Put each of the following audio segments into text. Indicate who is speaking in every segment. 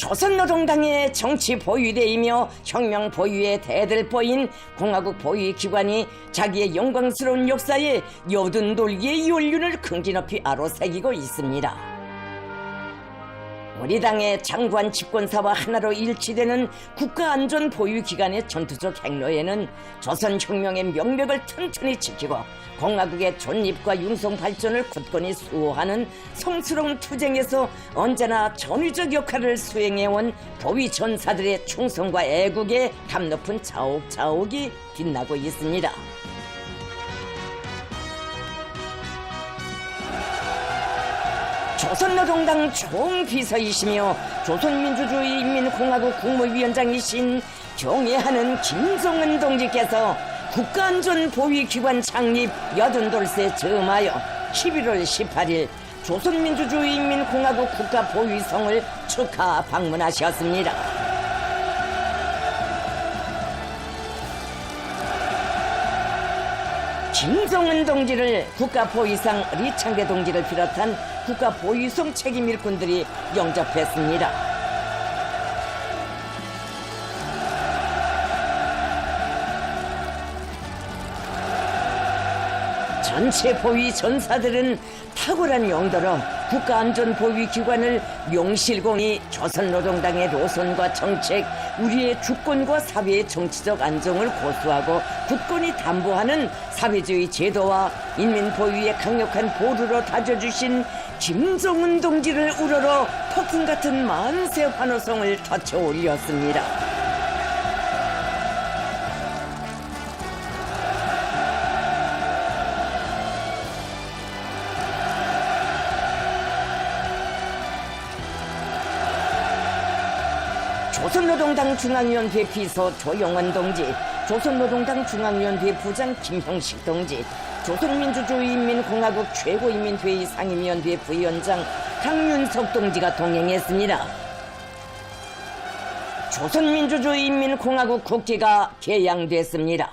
Speaker 1: 조선노동당의 정치 보유대이며 혁명 보유의 대들보인 공화국 보유 기관이 자기의 영광스러운 역사에 여든 돌기의 연륜을 긍지높이 아로새기고 있습니다. 우리 당의 장관 집권사와 하나로 일치되는 국가안전보유기관의 전투적 행로에는 조선혁명의 명맥을 튼튼히 지키고 공화국의 존립과 융성 발전을 굳건히 수호하는 성스러운 투쟁에서 언제나 전위적 역할을 수행해온 보위 전사들의 충성과 애국의 감높은 자옥자옥이 빛나고 있습니다. 조선노동당 총비서이시며 조선민주주의인민공화국 국무위원장이신 경애하는 김정은 동지께서 국가안전보위기관 창립 82세 즈음하여 11월 18일 조선민주주의인민공화국 국가보위성을 축하 방문하셨습니다. 김정은 동지를 국가보위상 리창대 동지를 비롯한 국가보위성 책임 일꾼들이 영접했습니다. 전체 보위 전사들은 탁월한 용도로 국가안전보위기관을 명실공히 조선노동당의 노선과 정책, 우리의 주권과 사회의 정치적 안정을 고수하고 굳건히 담보하는 사회주의 제도와 인민보위의 강력한 보루로 다져주신 김정은 동지를 우러러 폭풍 같은 만세 환호성을 터쳐 올렸습니다. 조선노동당 중앙위원회 비서 조영원 동지, 조선노동당 중앙위원회 부장 김형식 동지, 조선민주주의인민공화국 최고인민회의 상임위원회 부위원장 강윤석 동지가 동행했습니다. 조선민주주의인민공화국 국기가 개양됐습니다.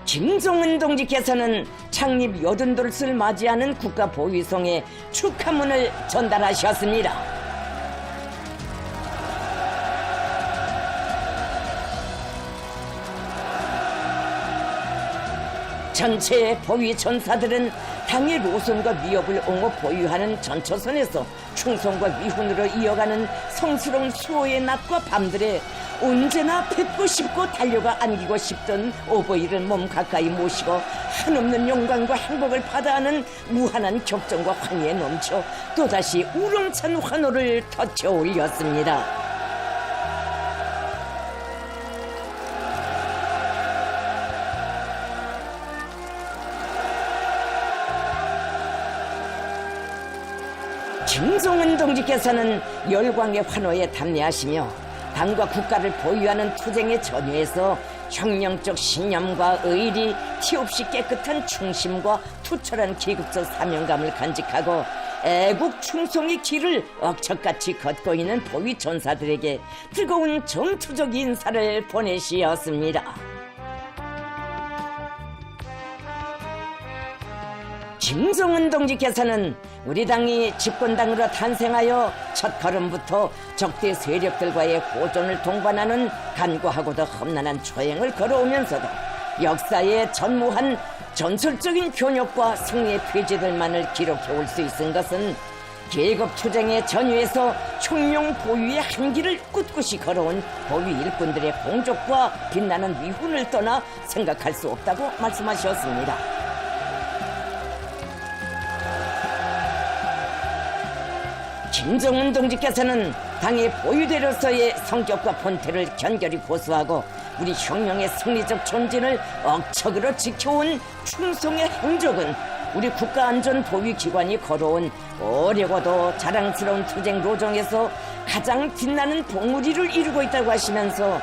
Speaker 1: 김정은 동지께서는 창립 82돌을 맞이하는 국가보위성에 축하문을 전달하셨습니다. 전체 보위 전사들은 당의 노선과 위협을 옹호 보유하는 전초선에서 충성과 위훈으로 이어가는 성스러운 수호의 낮과 밤들에 언제나 뵙고 싶고 달려가 안기고 싶던 오보이를 몸 가까이 모시고 한없는 영광과 행복을 받아하는 무한한 격정과 환희에 넘쳐 또다시 우렁찬 환호를 터쳐 올렸습니다. 김정은 동지께서는 열광의 환호에 담례하시며 당과 국가를 보유하는 투쟁의 전후에서 혁명적 신념과 의리, 티없이 깨끗한 충심과 투철한 기국적 사명감을 간직하고 애국 충성의 길을 억척같이 걷고 있는 보위 전사들에게 뜨거운 정투적 인사를 보내시었습니다. 김정은 동지께서는 우리 당이 집권당으로 탄생하여 첫 걸음부터 적대 세력들과의 호전을 동반하는 간과하고도 험난한 초행을 걸어오면서도 역사에 전무한 전설적인 변혁과 승리의 페이지들만을 기록해 올 수 있은 것은 계급 투쟁의 전후에서 혁명 보유의 한길을 꿋꿋이 걸어온 보위 일꾼들의 공적과 빛나는 위훈을 떠나 생각할 수 없다고 말씀하셨습니다. 김정은 동지께서는 당의 보유대로서의 성격과 본태를 견결히 고수하고 우리 혁명의 승리적 존진을 억척으로 지켜온 충성의 행적은 우리 국가안전보위기관이 걸어온 어려고도 자랑스러운 투쟁 로정에서 가장 빛나는 봉우리를 이루고 있다고 하시면서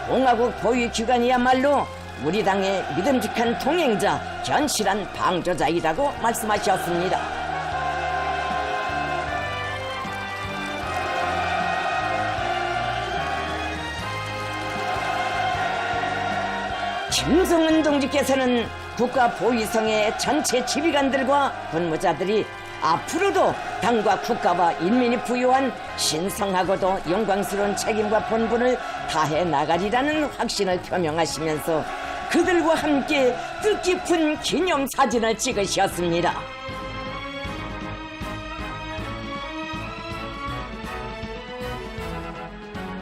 Speaker 1: 공화국 보위 기관이야말로 우리 당의 믿음직한 동행자, 견실한 방조자이라고 말씀하셨습니다. 김정은 동지께서는 국가보위성의 전체 지휘관들과 군무자들이 앞으로도 당과 국가와 인민이 부여한 신성하고도 영광스러운 책임과 본분을 다해 나가리라는 확신을 표명하시면서 그들과 함께 뜻깊은 기념사진을 찍으셨습니다.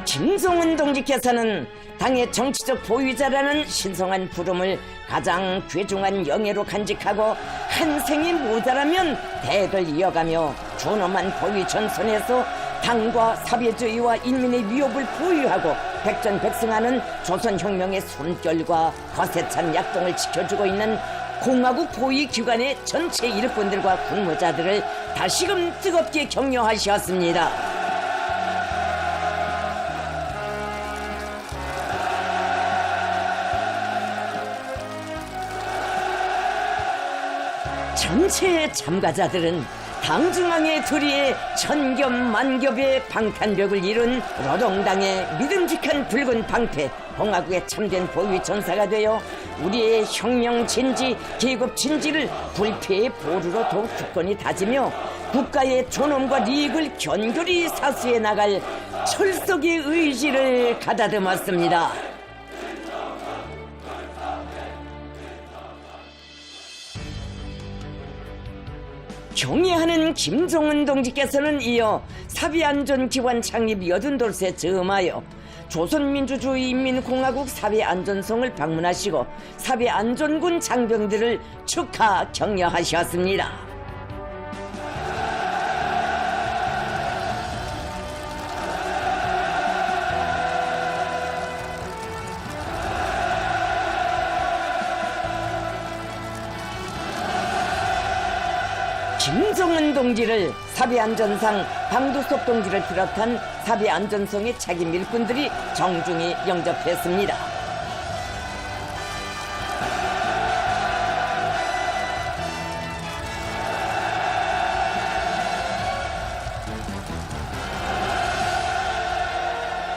Speaker 1: 김정은 동지께서는 당의 정치적 보위자라는 신성한 부름을 가장 귀중한 영예로 간직하고 한 생이 모자라면 대를 이어가며 존엄한 보위 전선에서 당과 사회주의와 인민의 위협을 보유하고 백전백승하는 조선혁명의 숨결과 거세찬 약동을 지켜주고 있는 공화국 보위 기관의 전체 일꾼들과 군무자들을 다시금 뜨겁게 격려하셨습니다. 전체 참가자들은 당중앙의 도리에 천겹만겹의 방탄벽을 이룬 노동당의 믿음직한 붉은 방패, 공화국의 참된 보위 전사가 되어 우리의 혁명 진지, 계급 진지를 불패의 보루로 더욱 굳건히 다지며 국가의 존엄과利益을 견고히 사수해 나갈 철석의 의지를 가다듬었습니다. 경애하는 김정은 동지께서는 이어 사회안전기관 창립 80돌세 즈음하여 조선민주주의인민공화국 사회안전성을 방문하시고 사회안전군 장병들을 축하 격려하셨습니다. 김정은 동지를 사회안전상 방두석 동지를 비롯한 사회안전성의 책임 일꾼들이 정중히 영접했습니다.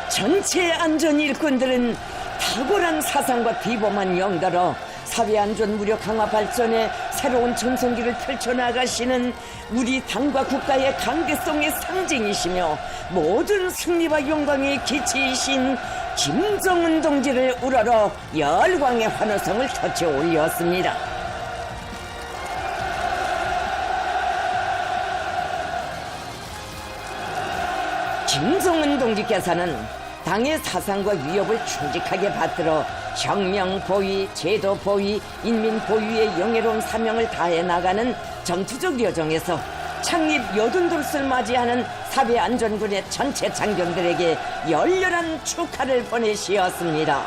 Speaker 1: 전체 안전 일꾼들은 탁월한 사상과 비범한 영가로 사회안전 무력 강화 발전에 새로운 전성기를 펼쳐나가시는 우리 당과 국가의 강대성의 상징이시며 모든 승리와 영광의 기치이신 김정은 동지를 우러러 열광의 환호성을 터쳐 올렸습니다. 김정은 동지께서는 당의 사상과 위협을 충직하게 받들어 혁명 보위, 제도 보위, 인민 보위의 영예로운 사명을 다해 나가는 정치적 여정에서 창립 80돌을 맞이하는 사회안전군의 전체 장병들에게 열렬한 축하를 보내시었습니다.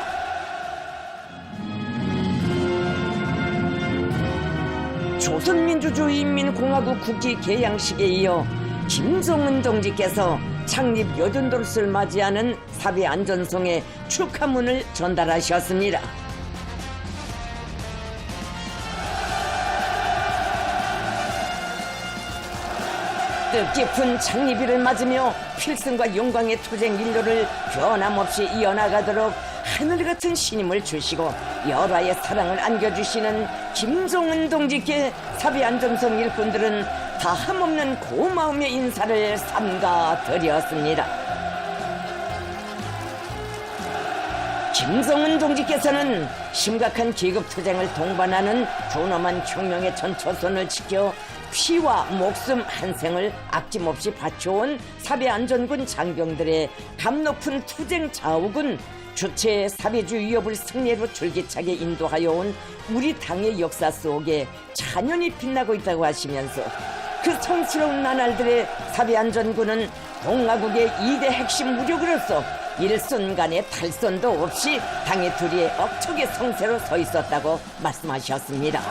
Speaker 1: 조선민주주의인민공화국 국기 개양식에 이어 김정은 동지께서 창립 80돌을 맞이하는 사회안전성의 축하문을 전달하셨습니다. 뜻깊은 창립일을 맞으며 필승과 영광의 투쟁 인도를 변함없이 이어나가도록 하늘같은 신임을 주시고 열화의 사랑을 안겨주시는 김정은 동지께 사회안전성 일꾼들은 다함없는 고마움의 인사를 삼가 드렸습니다. 김정은 동지께서는 심각한 계급투쟁을 동반하는 존엄한 혁명의 전초선을 지켜 피와 목숨 한 생을 아낌없이 바쳐온 사회안전군 장병들의 감높은 투쟁 자욱은 주체의 사회주의 위협을 승리로 줄기차게 인도하여 온 우리 당의 역사 속에 찬연히 빛나고 있다고 하시면서 그 성스러운 나날들의 사회안전군은 공화국의 2대 핵심 무력으로서 일순간의 탈선도 없이 당의 둘이의 억척의 성세로 서 있었다고 말씀하셨습니다.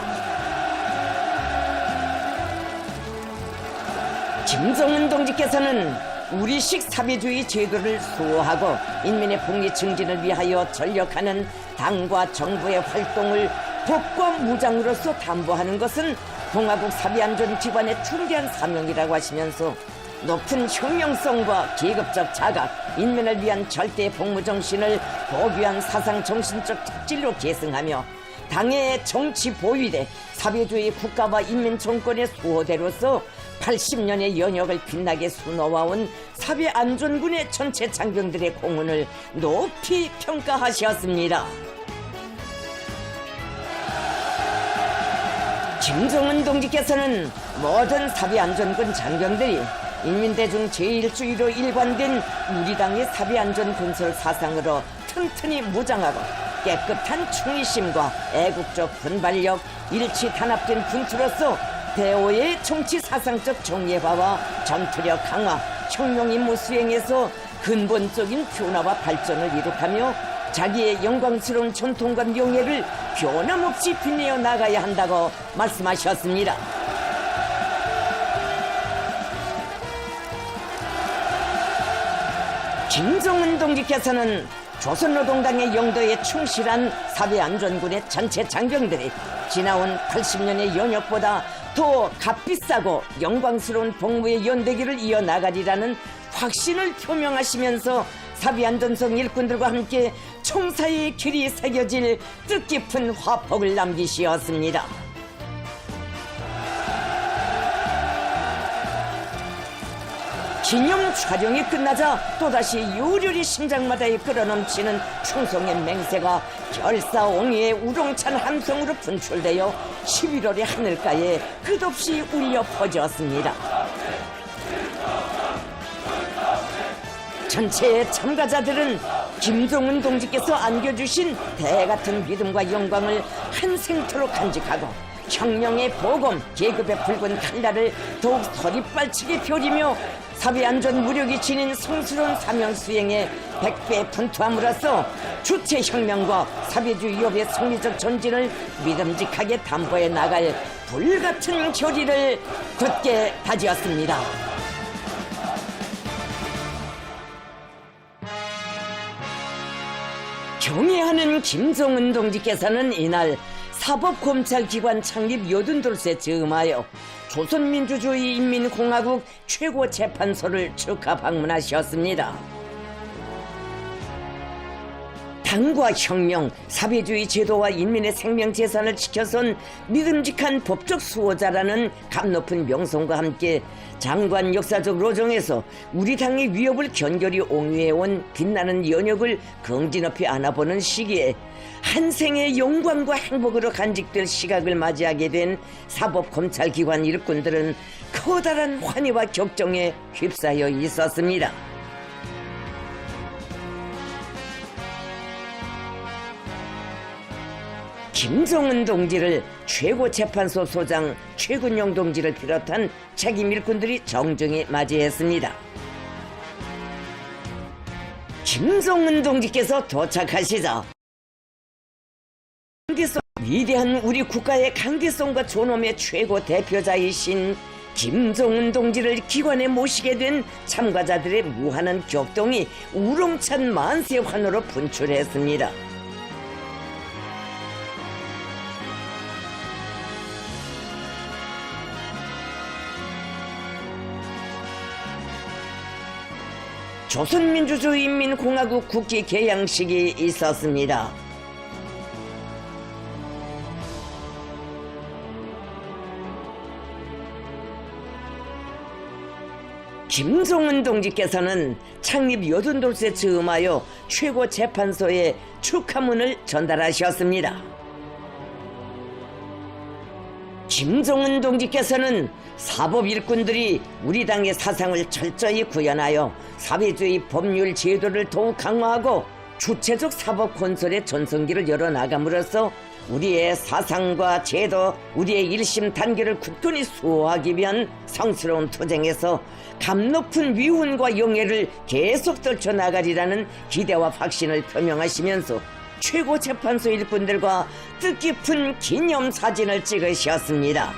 Speaker 1: 김정은 동지께서는 우리식 사회주의 제도를 수호하고 인민의 복리 증진을 위하여 전력하는 당과 정부의 활동을 법과 무장으로서 담보하는 것은 공화국 사회안전기관의 중대한 사명이라고 하시면서 높은 혁명성과 계급적 자각, 인민을 위한 절대 복무 정신을 고귀한 사상 정신적 특질로 계승하며 당의 정치 보위대 사회주의 국가와 인민 정권의 수호대로서 80년의 연역을 빛나게 수놓아온 사회안전군의 전체 장병들의 공헌을 높이 평가하셨습니다. 김정은 동지께서는 모든 사회안전군 장병들이 인민대중 제1주의로 일관된 우리 당의 사회안전건설 사상으로 튼튼히 무장하고 깨끗한 충의심과 애국적 분발력, 일치 단합된 군투로서 대오의 정치 사상적 정예화와 전투력 강화, 혁명 임무 수행에서 근본적인 변화와 발전을 이룩하며 자기의 영광스러운 전통과 명예를 변함없이 빛내어 나가야 한다고 말씀하셨습니다. 김정은 동지께서는 조선노동당의 영도에 충실한 사회안전군의 전체 장병들이 지나온 80년의 연역보다 더 값비싸고 영광스러운 복무의 연대기를 이어나가리라는 확신을 표명하시면서 사회안전성 일꾼들과 함께 총사의 길이 새겨질 뜻깊은 화폭을 남기시었습니다. 기념 촬영이 끝나자 또다시 요렬히 심장마다에 끌어넘치는 충성의 맹세가 결사옹위의 우렁찬 함성으로 분출되어 11월의 하늘가에 끝없이 울려 퍼졌습니다. 전체의 참가자들은 김정은 동지께서 안겨주신 대같은 믿음과 영광을 한생토록 간직하고 혁명의 보검, 계급의 붉은 칼날을 더욱 서리빨치게 펴리며 사회안전 무력이 지닌 성스러운 사명 수행에 100배 분투함으로써 주체혁명과 사회주의 협의 성리적 전진을 믿음직하게 담보해 나갈 불같은 결의를 굳게 다지었습니다. 경애하는 김정은 동지께서는 이날 사법검찰기관 창립 여든돌세 즈음하여 조선민주주의 인민공화국 최고재판소를 축하 방문하셨습니다. 당과 혁명, 사회주의 제도와 인민의 생명재산을 지켜선 믿음직한 법적 수호자라는 값높은 명성과 함께 장관 역사적 로정에서 우리 당의 위협을 견결히 옹위해온 빛나는 연역을 긍지높이 안아보는 시기에 한 생의 영광과 행복으로 간직될 시각을 맞이하게 된 사법검찰기관 일꾼들은 커다란 환희와 격정에 휩싸여 있었습니다. 김정은 동지를 최고재판소 소장 최근용 동지를 비롯한 책임 일꾼들이 정중히 맞이했습니다. 김정은 동지께서 도착하시자 위대한 우리 국가의 강대성과 존엄의 최고 대표자이신 김정은 동지를 기관에 모시게 된 참가자들의 무한한 격동이 우렁찬 만세 환호로 분출했습니다. 조선민주주의인민공화국 국기 개양식이 있었습니다. 김정은 동지께서는 창립 여든돌세 즈음하여 최고재판소에 축하문을 전달하셨습니다. 김정은 동지께서는 사법 일꾼들이 우리 당의 사상을 철저히 구현하여 사회주의 법률 제도를 더욱 강화하고 주체적 사법 건설의 전성기를 열어나감으로써 우리의 사상과 제도, 우리의 일심 단계를 굳건히 수호하기 위한 성스러운 투쟁에서 값높은 위훈과 영예를 계속 떨쳐나가리라는 기대와 확신을 표명하시면서 최고재판소 일꾼들과 뜻깊은 기념사진을 찍으셨습니다.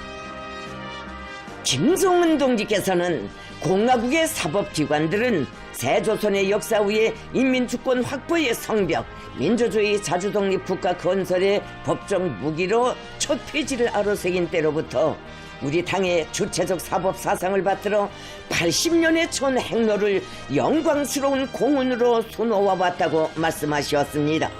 Speaker 1: 김정은 동지께서는 공화국의 사법기관들은 새조선의 역사 위에 인민주권 확보의 성벽, 민주주의 자주독립 국가 건설의 법적 무기로 첫 페이지를 아로새긴 때로부터 우리 당의 주체적 사법 사상을 받들어 80년의 전 행로를 영광스러운 공헌으로 수놓아왔다고 말씀하셨습니다.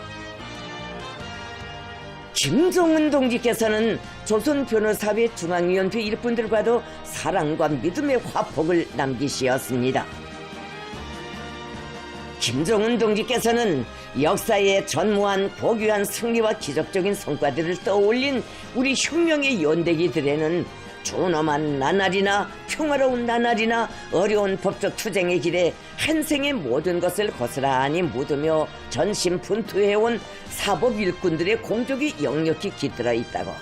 Speaker 1: 김정은 동지께서는 조선 변호사회 중앙위원회 일꾼들과도 사랑과 믿음의 화폭을 남기시었습니다. 김정은 동지께서는 역사의 전무한 고귀한 승리와 기적적인 성과들을 떠올린 우리 혁명의 연대기들에는 존엄한 나날이나 평화로운 나날이나 어려운 법적 투쟁의 길에 한 생의 모든 것을 고스란히 묻으며 전심분투해온 사법 일꾼들의 공적이 역력히 깃들어 있다고,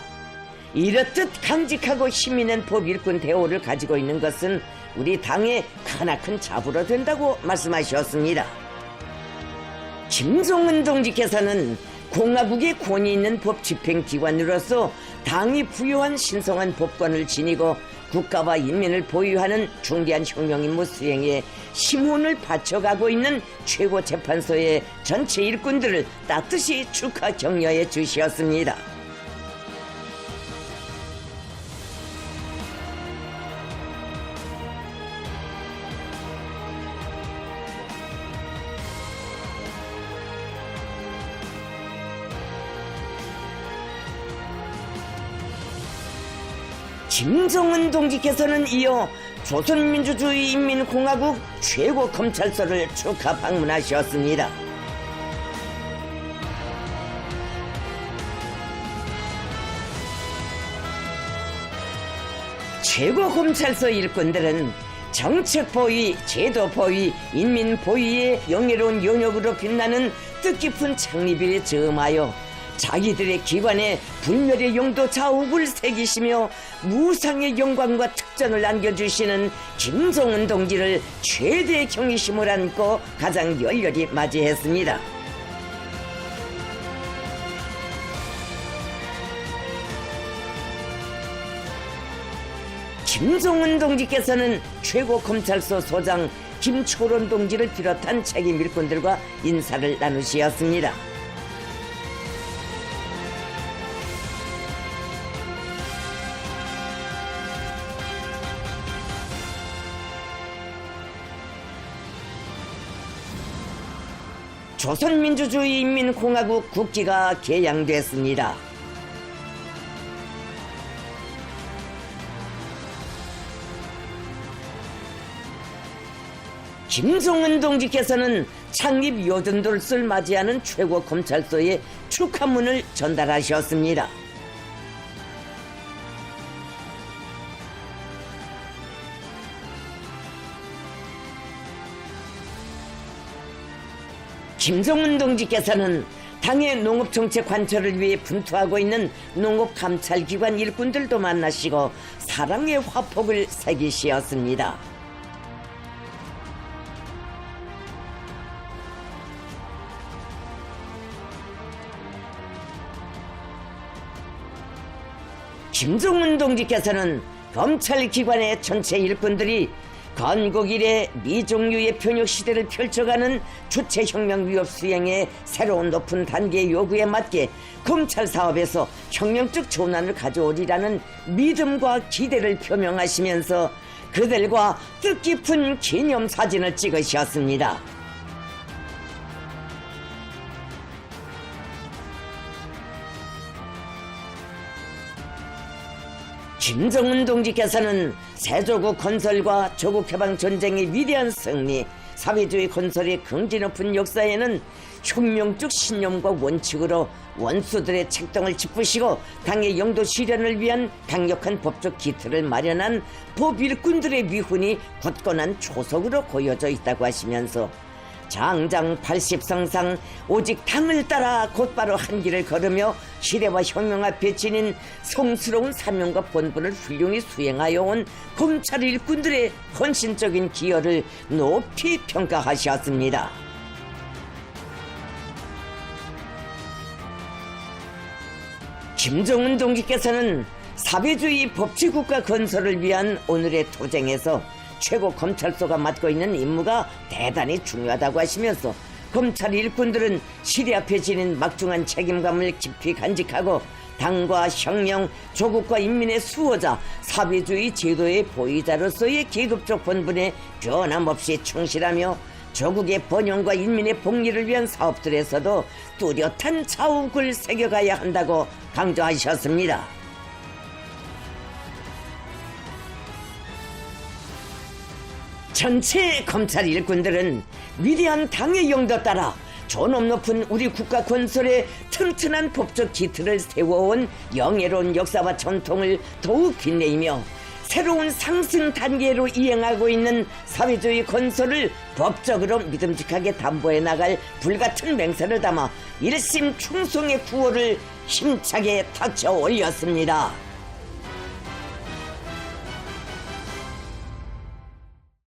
Speaker 1: 이렇듯 강직하고 힘있는 법 일꾼 대우를 가지고 있는 것은 우리 당의 크나큰 자부로 된다고 말씀하셨습니다. 김정은 동지께서는 공화국의 권위 있는 법 집행기관으로서 당이 부여한 신성한 법관을 지니고 국가와 인민을 보유하는 중대한 혁명 임무 수행에 심혼을 바쳐가고 있는 최고재판소의 전체 일꾼들을 따뜻이 축하 격려해 주시었습니다. 김정은 동지께서는 이어 조선민주주의인민공화국 최고검찰서를 축하 방문하셨습니다. 최고검찰서 일꾼들은 정책보위, 제도보위, 인민보위의 영예로운 영역으로 빛나는 뜻깊은 창립일에 즈음하여 자기들의 기관에 불멸의 용도 자욱을 새기시며 무상의 영광과 특전을 안겨주시는 김정은 동지를 최대의 경의심을 안고 가장 열렬히 맞이했습니다. 김정은 동지께서는 최고검찰서 소장 김초론 동지를 비롯한 책임 일꾼들과 인사를 나누시었습니다. 조선민주주의인민공화국 국기가 개양됐습니다. 김정은 동지께서는 창립 요든돌을 맞이하는 최고검찰소에 축하문을 전달하셨습니다. 김정은 동지께서는 당의 농업정책 관철을 위해 분투하고 있는 농업감찰기관 일꾼들도 만나시고 사랑의 화폭을 새기시었습니다. 김정은 동지께서는 검찰기관의 전체 일꾼들이 건국 이래 미종류의 변혁 시대를 펼쳐가는 주체혁명 위협 수행의 새로운 높은 단계의 요구에 맞게 검찰 사업에서 혁명적 전환을 가져오리라는 믿음과 기대를 표명하시면서 그들과 뜻깊은 기념사진을 찍으셨습니다. 김정은 동지께서는 세조국 건설과 조국해방 전쟁의 위대한 승리, 사회주의 건설의 긍지 높은 역사에는 혁명적 신념과 원칙으로 원수들의 책동을 짚으시고 당의 영도 실현을 위한 강력한 법적 기틀을 마련한 법일꾼들의 위훈이 굳건한 초석으로 고여져 있다고 하시면서 장장 80성상 오직 당을 따라 곧바로 한 길을 걸으며 시대와 혁명 앞에 지닌 성스러운 사명과 본분을 훌륭히 수행하여 온 검찰 일꾼들의 헌신적인 기여를 높이 평가하셨습니다. 김정은 동지께서는 사회주의 법치국가 건설을 위한 오늘의 투쟁에서 최고 검찰소가 맡고 있는 임무가 대단히 중요하다고 하시면서 검찰 일꾼들은 시대 앞에 지닌 막중한 책임감을 깊이 간직하고 당과 혁명, 조국과 인민의 수호자, 사회주의 제도의 보위자로서의 계급적 본분에 변함없이 충실하며 조국의 번영과 인민의 복리를 위한 사업들에서도 뚜렷한 자욱을 새겨가야 한다고 강조하셨습니다. 전체 검찰 일꾼들은 위대한 당의 용도 따라 존엄 높은 우리 국가 건설에 튼튼한 법적 기틀을 세워온 영예로운 역사와 전통을 더욱 빛내이며 새로운 상승 단계로 이행하고 있는 사회주의 건설을 법적으로 믿음직하게 담보해 나갈 불같은 맹세를 담아 일심 충성의 구호를 힘차게 탁쳐 올렸습니다.